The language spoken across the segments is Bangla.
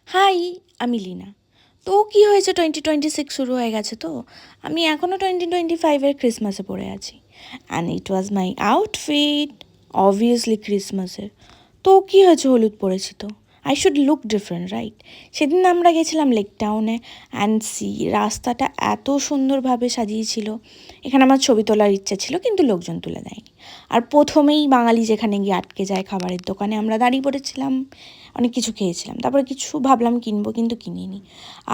হাই, আমি লীনা। তো কী হয়েছে, 2026 শুরু হয়ে গেছে তো আমি এখনও 2025-এর ক্রিসমাসে পড়ে আছি। And it was my outfit, obviously ক্রিসমাসের। তো কী হয়েছে, হলুদ পরেছি তো I should look different, right? সেদিন আমরা গেছিলাম লেক টাউনে, অ্যান্ড সি রাস্তাটা এত সুন্দরভাবে সাজিয়েছিল। এখানে আমার ছবি তোলার ইচ্ছা ছিল, কিন্তু লোকজন তুলে দেয়নি। আর প্রথমেই বাঙালি যেখানে গিয়ে আটকে যায়, খাবারের দোকানে আমরা দাঁড়িয়ে পড়েছিলাম, অনেক কিছু খেয়েছিলাম, তারপরে কিছু ভাবলাম কিনবো, কিন্তু কিনিনি।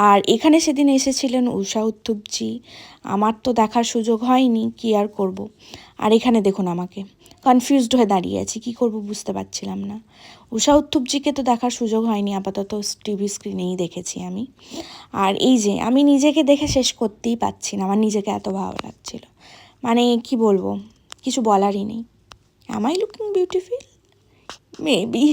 আর এখানে সেদিন এসেছিলেন ঊষা উত্থুপজি, আমার তো দেখার সুযোগ হয়নি, কি আর করব। আর এখানে দেখুন আমাকে কনফিউজড হয়ে দাঁড়িয়ে আছি, কী করব বুঝতে পারছিলাম না। ঊষা উত্থুপজিকে তো দেখার সুযোগ হয়নি, আপাতত টিভি স্ক্রিনেই দেখেছি আমি। আর এই যে আমি নিজেকে দেখে শেষ করতেই পারছি না, আমার নিজেকে এত ভালো লাগছিল, মানে কি বলবো, কিছু বলারই নেই। Am I looking beautiful? Maybe.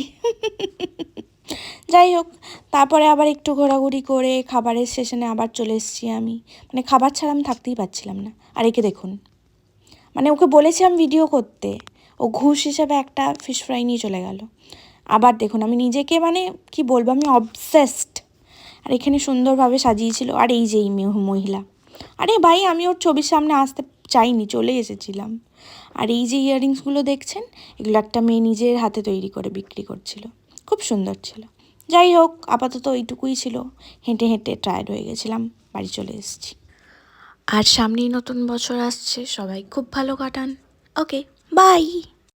যাই হোক, তারপরে আবার একটু ঘোরাঘুরি করে খাবারের স্টেশনে আবার চলে এসেছি আমি। মানে খাবার ছাড়া আমি থাকতেই পারছিলাম না। আর একে দেখুন, মানে ওকে বলেছিলাম ভিডিও করতে, ও ঘুষ হিসাবে একটা ফিশ ফ্রাই নিয়ে চলে গেল। আবার দেখুন, আমি নিজেকে মানে কি বলবো, আমি অবসেসড। আর এখানে সুন্দরভাবে সাজিয়েছিল। আর এই যে এই মহিলা, আরে ভাই, আমি ওর ছবির সামনে আসতে চাইনি, চলে এসেছিলাম। আর এই যে ইয়াররিংসগুলো দেখছেন, এগুলো একটা মেয়ে নিজের হাতে তৈরি করে বিক্রি করছিল, খুব সুন্দর ছিল। যাই হোক, আপাতত ওইটুকুই ছিল। হেঁটে হেঁটে টায়ার্ড হয়ে গেছিলাম, বাড়ি চলে এসেছি। আর সামনেই নতুন বছর আসছে, সবাই খুব ভালো কাটান। ওকে, বাই।